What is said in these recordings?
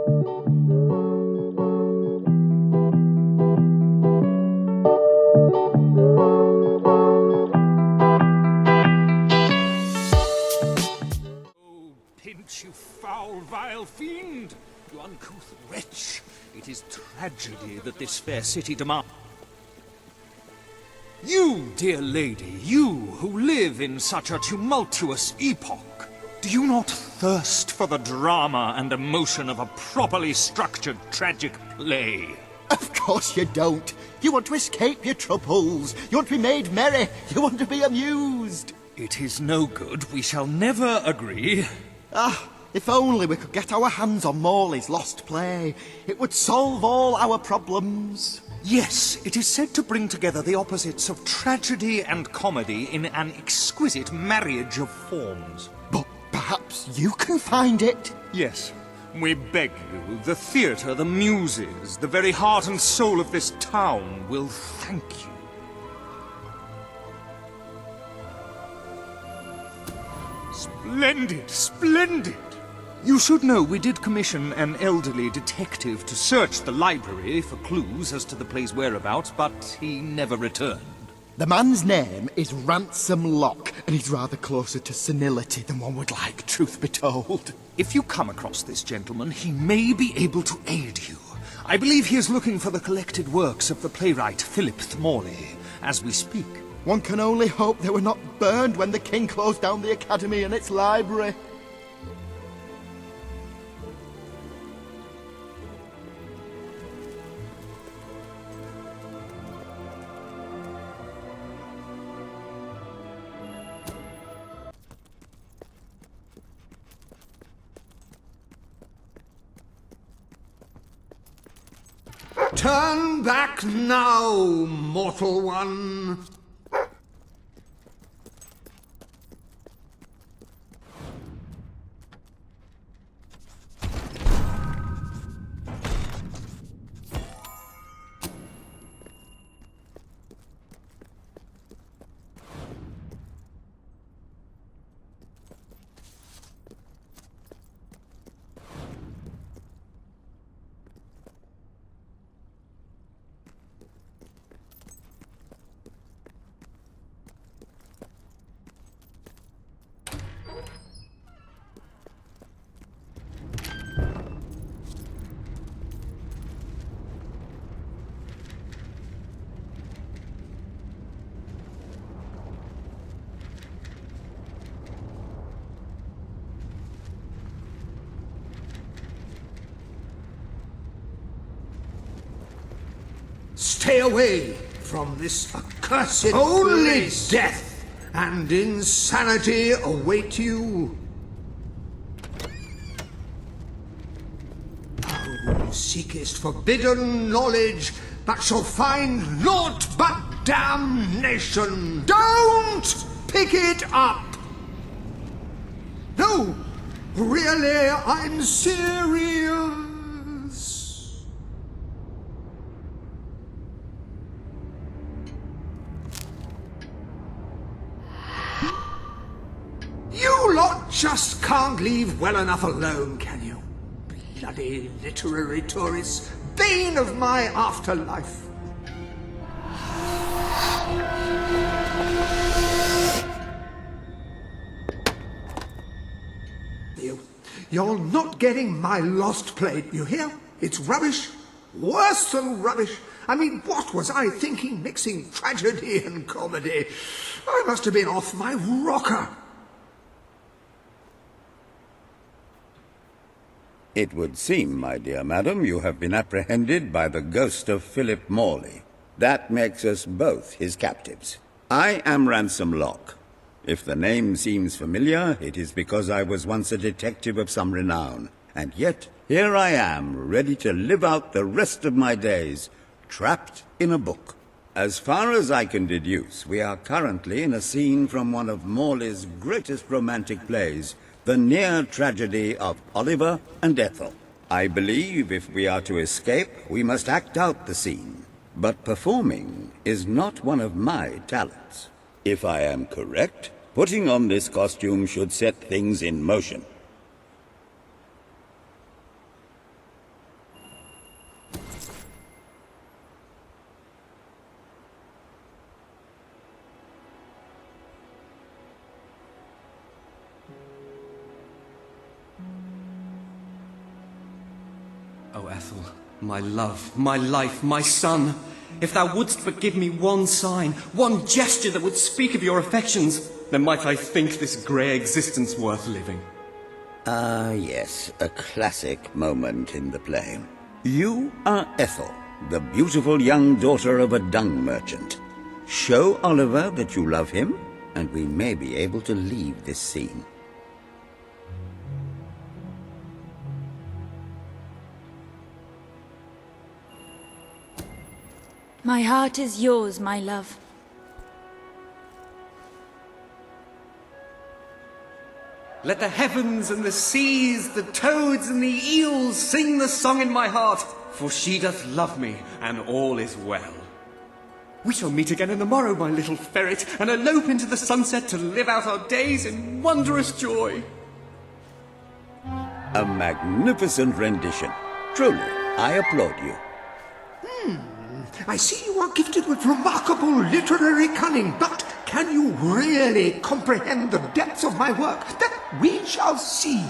Pinch, you foul, vile fiend! You uncouth wretch! It is tragedy that this fair city demands. You, dear lady, you who live in such a tumultuous epoch, do you not thirst for the drama and emotion of a properly structured tragic play? Of course you don't. You want to escape your troubles. You want to be made merry. You want to be amused. It is no good. We shall never agree. Ah, if only we could get our hands on Morley's lost play. It would solve all our problems. Yes, it is said to bring together the opposites of tragedy and comedy in an exquisite marriage of forms. But perhaps you can find it? Yes, we beg you. The theatre, the muses, the very heart and soul of this town will thank you. Splendid, splendid! You should know we did commission an elderly detective to search the library for clues as to the play's whereabouts, but he never returned. The man's name is Ransom Locke, and he's rather closer to senility than one would like, truth be told. If you come across this gentleman, he may be able to aid you. I believe he is looking for the collected works of the playwright Philip Morley, as we speak. One can only hope they were not burned when the king closed down the academy and its library. Turn back now, mortal one. Stay away from this accursed Only place. Death and insanity await you. Thou seekest forbidden knowledge, but shall find naught but damnation. Don't pick it up! No, really, I'm serious. You lot just can't leave well enough alone, can you? Bloody literary tourists, bane of my afterlife. You're not getting my lost play, you hear? It's rubbish. Worse than rubbish. I mean, what was I thinking mixing tragedy and comedy? I must have been off my rocker. It would seem, my dear madam, you have been apprehended by the ghost of Philip Morley. That makes us both his captives. I am Ransom Locke. If the name seems familiar, it is because I was once a detective of some renown. And yet, here I am, ready to live out the rest of my days, trapped in a book. As far as I can deduce, we are currently in a scene from one of Morley's greatest romantic plays, the near tragedy of Oliver and Ethel. I believe if we are to escape, we must act out the scene. But performing is not one of my talents. If I am correct, putting on this costume should set things in motion. O Ethel, my love, my life, my son, if thou wouldst but give me one sign, one gesture that would speak of your affections, then might I think this grey existence worth living. Ah, yes, a classic moment in the play. You are Ethel, the beautiful young daughter of a dung merchant. Show Oliver that you love him, and we may be able to leave this scene. My heart is yours, my love. Let the heavens and the seas, the toads and the eels sing the song in my heart, for she doth love me, and all is well. We shall meet again in the morrow, my little ferret, and elope into the sunset to live out our days in wondrous joy. A magnificent rendition. Truly, I applaud you. I see you are gifted with remarkable literary cunning, but can you really comprehend the depths of my work? That we shall see.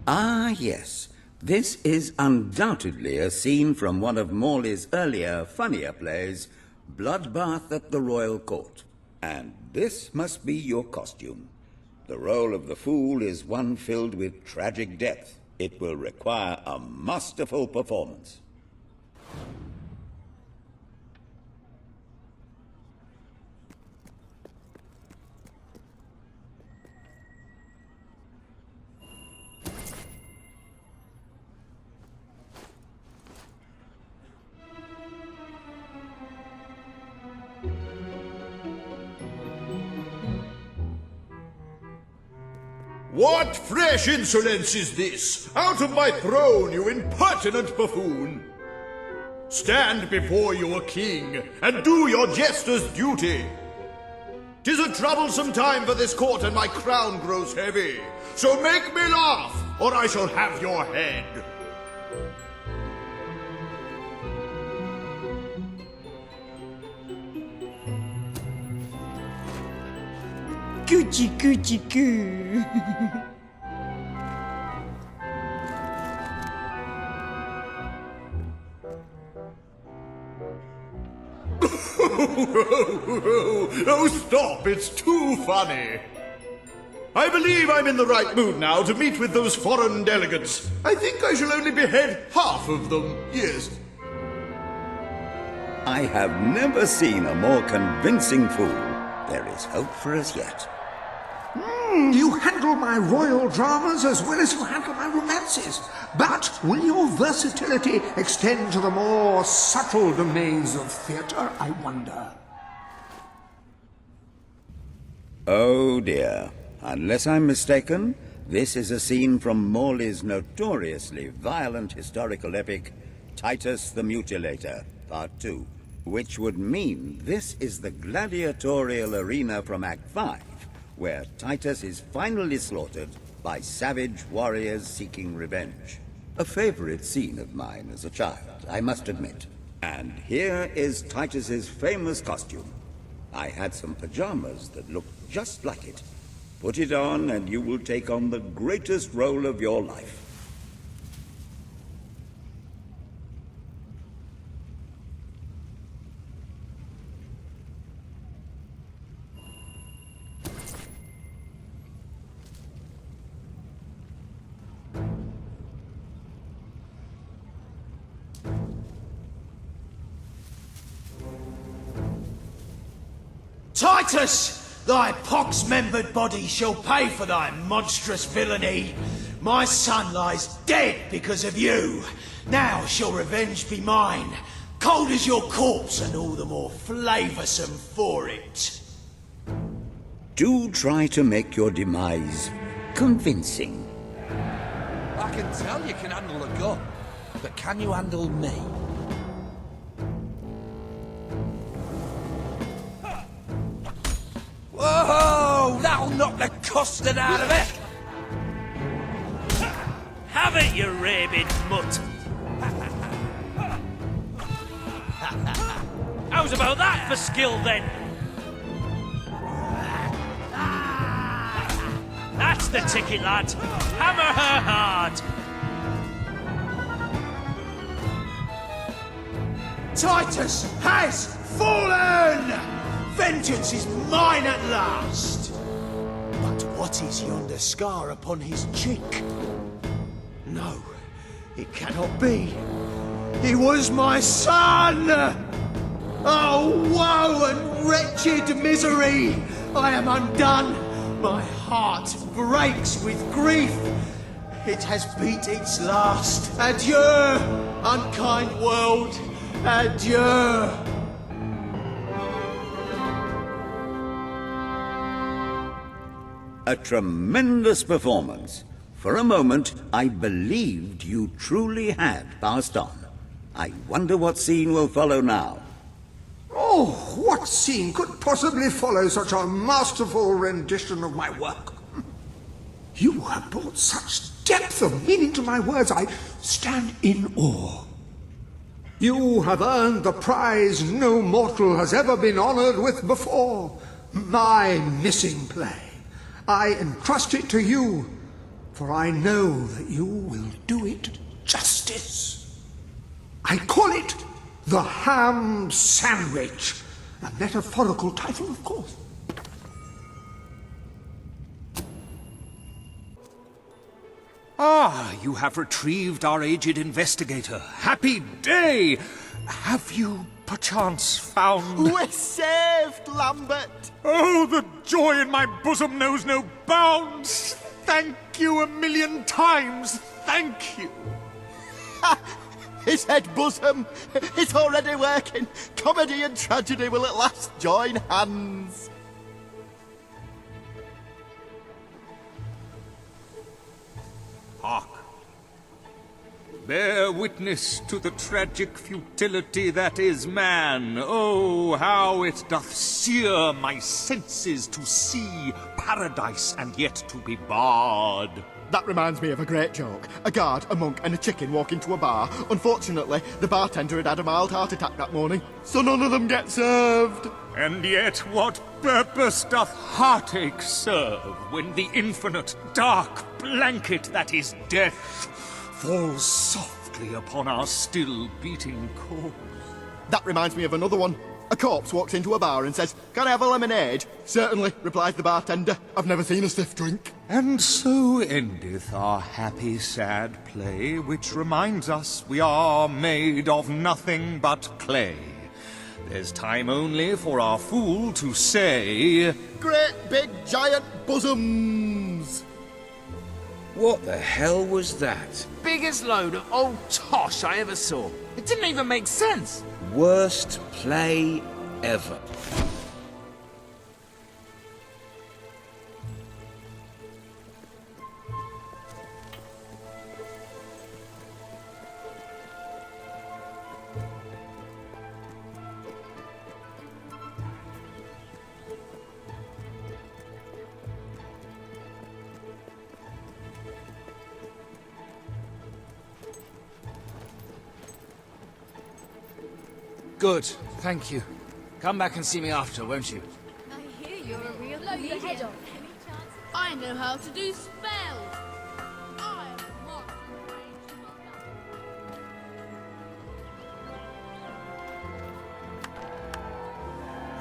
Ah, yes. This is undoubtedly a scene from one of Morley's earlier, funnier plays, Bloodbath at the Royal Court. And this must be your costume. The role of the fool is one filled with tragic depth. It will require a masterful performance. What fresh insolence is this? Out of my throne, you impertinent buffoon! Stand before your king, and do your jester's duty. 'Tis a troublesome time for this court, and my crown grows heavy. So make me laugh, or I shall have your head. Coochie coochie coo. Oh, stop, it's too funny. I believe I'm in the right mood now to meet with those foreign delegates. I think I shall only behead half of them, yes. I have never seen a more convincing fool. There is hope for us yet. You handle my royal dramas as well as you handle my romances. But will your versatility extend to the more subtle domains of theatre, I wonder? Oh dear. Unless I'm mistaken, this is a scene from Morley's notoriously violent historical epic, Titus the Mutilator, Part 2, which would mean this is the gladiatorial arena from Act 5, where Titus is finally slaughtered by savage warriors seeking revenge. A favorite scene of mine as a child, I must admit. And here is Titus's famous costume. I had some pajamas that looked just like it. Put it on and you will take on the greatest role of your life. Titus! Thy pox-membered body shall pay for thy monstrous villainy. My son lies dead because of you. Now shall revenge be mine. Cold as your corpse and all the more flavoursome for it. Do try to make your demise convincing. I can tell you can handle a gun, but can you handle me? Whoa! That'll knock the custard out of it! Have it, you rabid mutt! How's about that for skill, then? That's That's the ticket, lad. Hammer her hard. Titus has fallen! Vengeance is mine at last! But what is yonder scar upon his cheek? No, it cannot be. He was my son! Oh, woe and wretched misery! I am undone. My heart breaks with grief. It has beat its last. Adieu, unkind world. Adieu. A tremendous performance. For a moment, I believed you truly had passed on. I wonder what scene will follow now. Oh, what scene could possibly follow such a masterful rendition of my work? You have brought such depth of meaning to my words, I stand in awe. You have earned the prize no mortal has ever been honored with before. My missing play. I entrust it to you, for I know that you will do it justice. I call it The Ham Sandwich, a metaphorical title, of course. Ah, you have retrieved our aged investigator. Happy day! Have you perchance found... We're saved, Lambert! Oh, the joy in my bosom knows no bounds! Thank you a million times! Thank you! His head bosom! It's already working! Comedy and tragedy will at last join hands! Hark! Bear witness to the tragic futility that is man. Oh, how it doth sear my senses to see paradise and yet to be barred. That reminds me of a great joke. A guard, a monk, and a chicken walk into a bar. Unfortunately, the bartender had had a mild heart attack that morning, so none of them get served. And yet what purpose doth heartache serve when the infinite dark blanket that is death falls softly upon our still beating corpse? That reminds me of another one. A corpse walks into a bar and says, "Can I have a lemonade?" "Certainly," replies the bartender. "I've never seen a stiff drink." And so endeth our happy sad play, which reminds us we are made of nothing but clay. There's time only for our fool to say, "Great big giant bosoms!" What the hell was that? Biggest load of old tosh I ever saw. It didn't even make sense. Worst play ever. Good, thank you. Come back and see me after, won't you? I hear you're a real comedian. I know how to do spells. I am a monster arranged among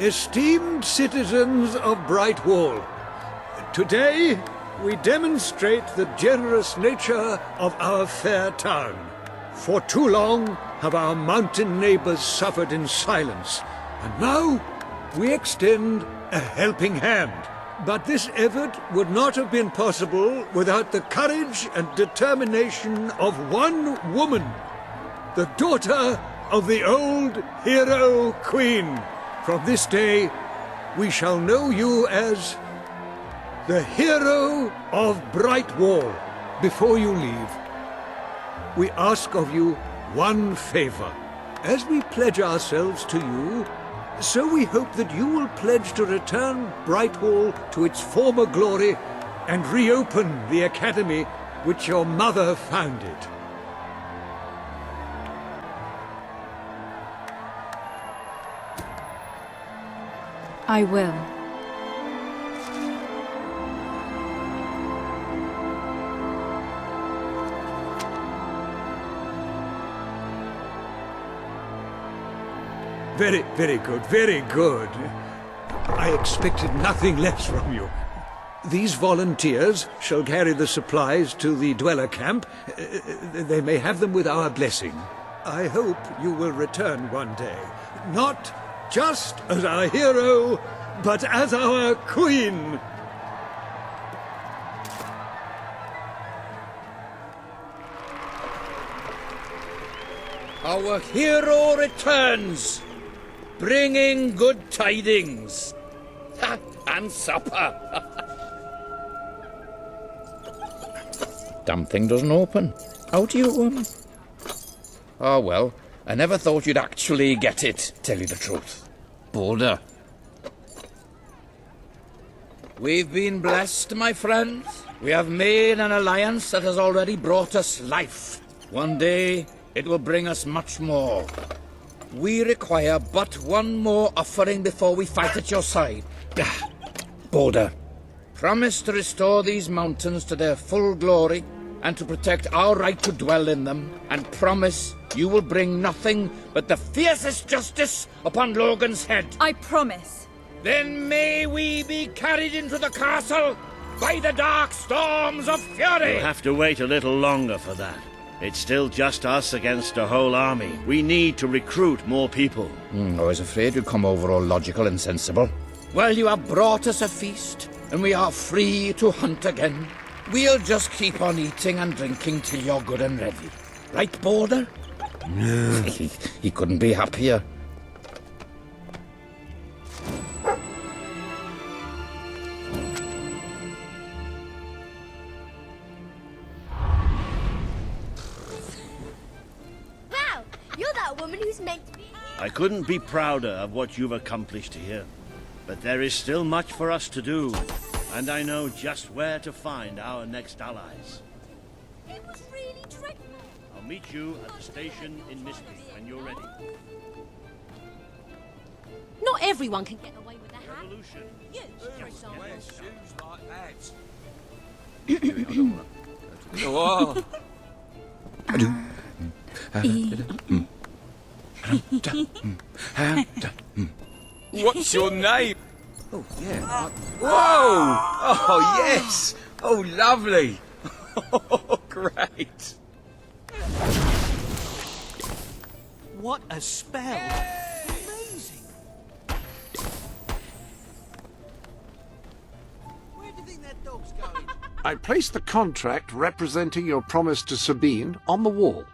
us. Esteemed citizens of Brightwall, today we demonstrate the generous nature of our fair town. For too long have our mountain neighbors suffered in silence, and now we extend a helping hand. But this effort would not have been possible without the courage and determination of one woman, the daughter of the old hero queen. From this day, we shall know you as the hero of Brightwall. Before you leave, we ask of you one favor. As we pledge ourselves to you, so we hope that you will pledge to return Brightwall to its former glory and reopen the academy which your mother founded. I will. Very good, very good. I expected nothing less from you. These volunteers shall carry the supplies to the dweller camp. They may have them with our blessing. I hope you will return one day. Not just as our hero, but as our queen. Our hero returns, bringing good tidings. And supper. Damn thing doesn't open. How do you, Oh well, I never thought you'd actually get it, tell you the truth. Boulder. We've been blessed, my friends. We have made an alliance that has already brought us life. One day, it will bring us much more. We require but one more offering before we fight at your side. Boulder, promise to restore these mountains to their full glory and to protect our right to dwell in them, and promise you will bring nothing but the fiercest justice upon Logan's head. I promise. Then may we be carried into the castle by the dark storms of fury. You'll have to wait a little longer for that. It's still just us against a whole army. We need to recruit more people. I was afraid you'd come over all logical and sensible. Well, you have brought us a feast, and we are free to hunt again. We'll just keep on eating and drinking till you're good and ready. Right, Boulder? No. He couldn't be happier. Wow, you're that woman who's meant to be here. I couldn't be prouder of what you've accomplished here. But there is still much for us to do, and I know just where to find our next allies. It was really dreadful. I'll meet you at the station in Mystery when you're ready. Not everyone can get away with a hat. Revolution. You, for example. Wear shoes like that. What's your name? Oh, yeah. Whoa! Oh, yes! Oh, lovely! Oh, great! What a spell! Amazing! Where do you think that dog's going? I placed the contract representing your promise to Sabine on the wall.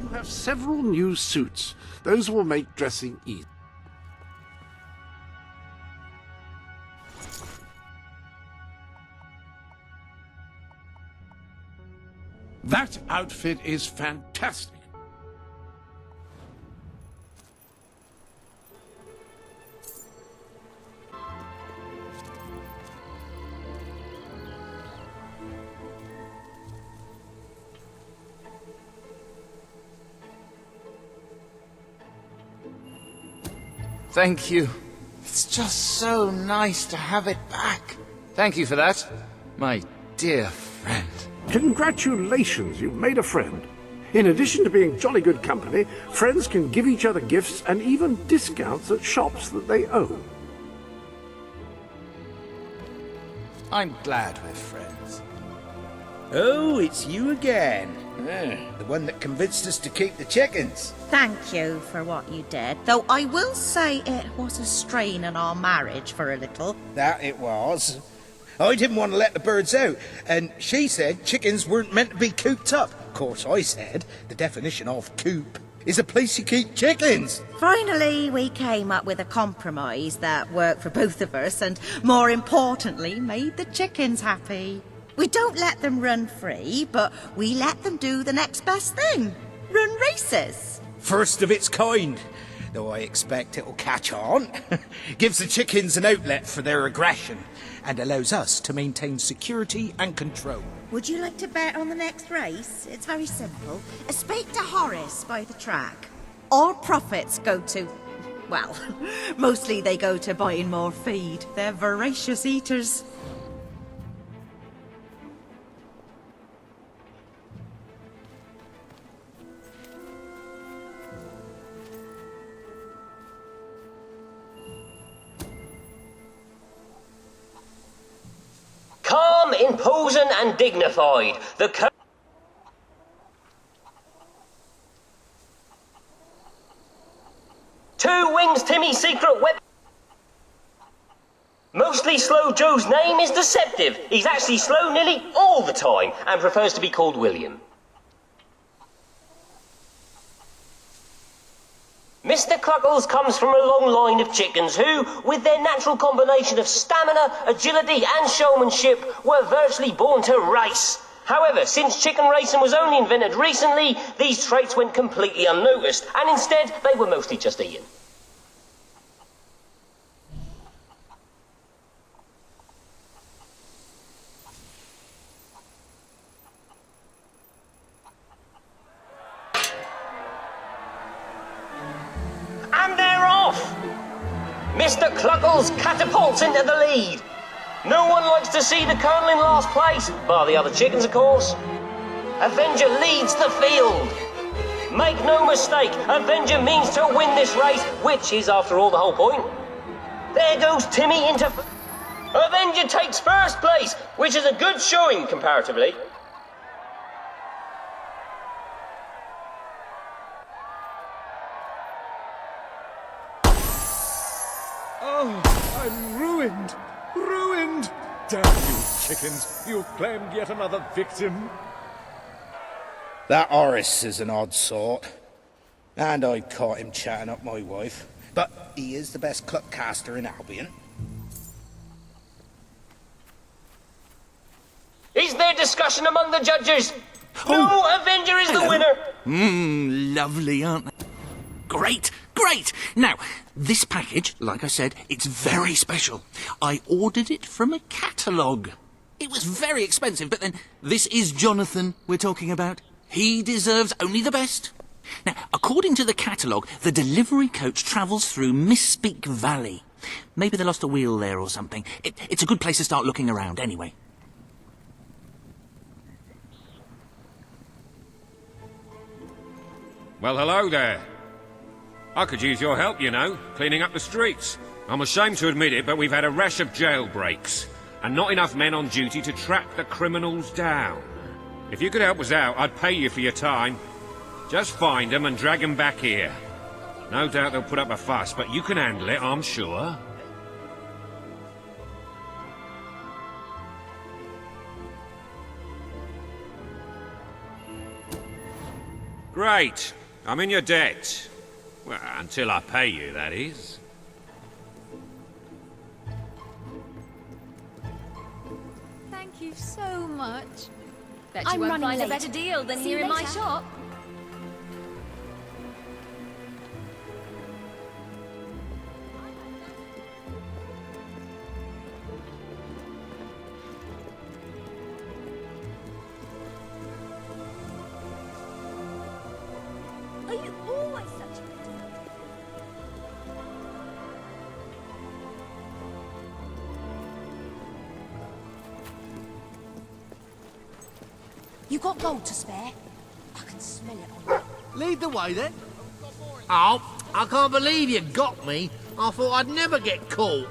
You have several new suits. Those will make dressing easy. That outfit is fantastic. Thank you. It's just so nice to have it back. Thank you for that, my dear friend. Congratulations, you've made a friend. In addition to being jolly good company, friends can give each other gifts and even discounts at shops that they own. I'm glad we're friends. Oh, it's you again. The one that convinced us to keep the chickens. Thank you for what you did, though I will say it was a strain on our marriage for a little. That it was. I didn't want to let the birds out, and she said chickens weren't meant to be cooped up. Of course, I said the definition of coop is a place you keep chickens. Finally, we came up with a compromise that worked for both of us and, more importantly, made the chickens happy. We don't let them run free, but we let them do the next best thing. Run races. First of its kind, though I expect it'll catch on. Gives the chickens an outlet for their aggression and allows us to maintain security and control. Would you like to bet on the next race? It's very simple. Speak to Horace by the track. All profits go to... well, mostly they go to buying more feed. They're voracious eaters. imposing and dignified. The Two Wings Timmy's secret weapon. Mostly Slow Joe's name is deceptive. He's actually slow nearly all the time and prefers to be called William. Mr. Cluckles comes from a long line of chickens who, with their natural combination of stamina, agility and showmanship, were virtually born to race. However, since chicken racing was only invented recently, these traits went completely unnoticed, and instead they were mostly just eaten. And they're off! Mr. Cluckles catapults into the lead. No one likes to see the Colonel in last place, bar the other chickens, of course. Avenger leads the field. Make no mistake, Avenger means to win this race, which is, after all, the whole point. There goes Timmy into... Avenger takes first place, which is a good showing, comparatively. Oh, I'm ruined! Ruined! Damn you, chickens! You've claimed yet another victim. That Horace is an odd sort. And I caught him chatting up my wife. But he is the best cluckcaster in Albion. Is there discussion among the judges? No, Avenger is the winner! Lovely, aren't they? Great, great! Now, this package, like I said, it's very special. I ordered it from a catalogue. It was very expensive, but then this is Jonathan we're talking about. He deserves only the best. Now, according to the catalogue, the delivery coach travels through Misspeak Valley. Maybe they lost a wheel there or something. It's a good place to start looking around, anyway. Well, hello there. I could use your help, you know, cleaning up the streets. I'm ashamed to admit it, but we've had a rash of jailbreaks, and not enough men on duty to track the criminals down. If you could help us out, I'd pay you for your time. Just find them and drag them back here. No doubt they'll put up a fuss, but you can handle it, I'm sure. Great. I'm in your debt. Well, until I pay you, that is. Thank you so much. Bet you won't find a better deal than here in my shop. Are you always such a good You got gold to spare? I can smell it on you. Lead the way, then. Oh, I can't believe you got me. I thought I'd never get caught.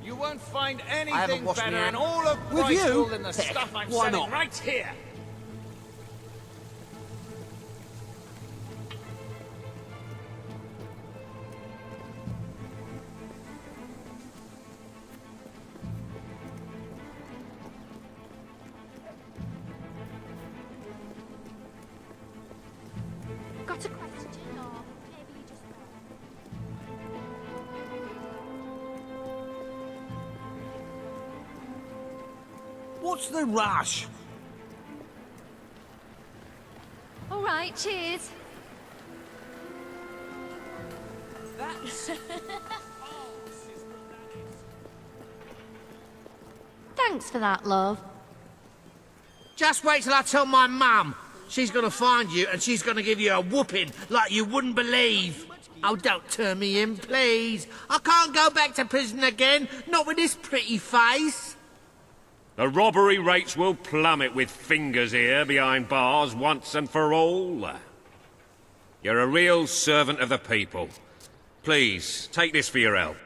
You won't find I haven't anything washed better my in hands. all of With you? Brightwell than the Heck, stuff I'm why selling not? right here. Got a question, or maybe you just... What's the rush? All right, cheers. That's... Thanks for that, love. Just wait till I tell my mum. She's gonna find you and she's gonna give you a whooping like you wouldn't believe. Oh, don't turn me in, please. I can't go back to prison again, not with this pretty face. The robbery rates will plummet with fingers here behind bars once and for all. You're a real servant of the people. Please, take this for your help.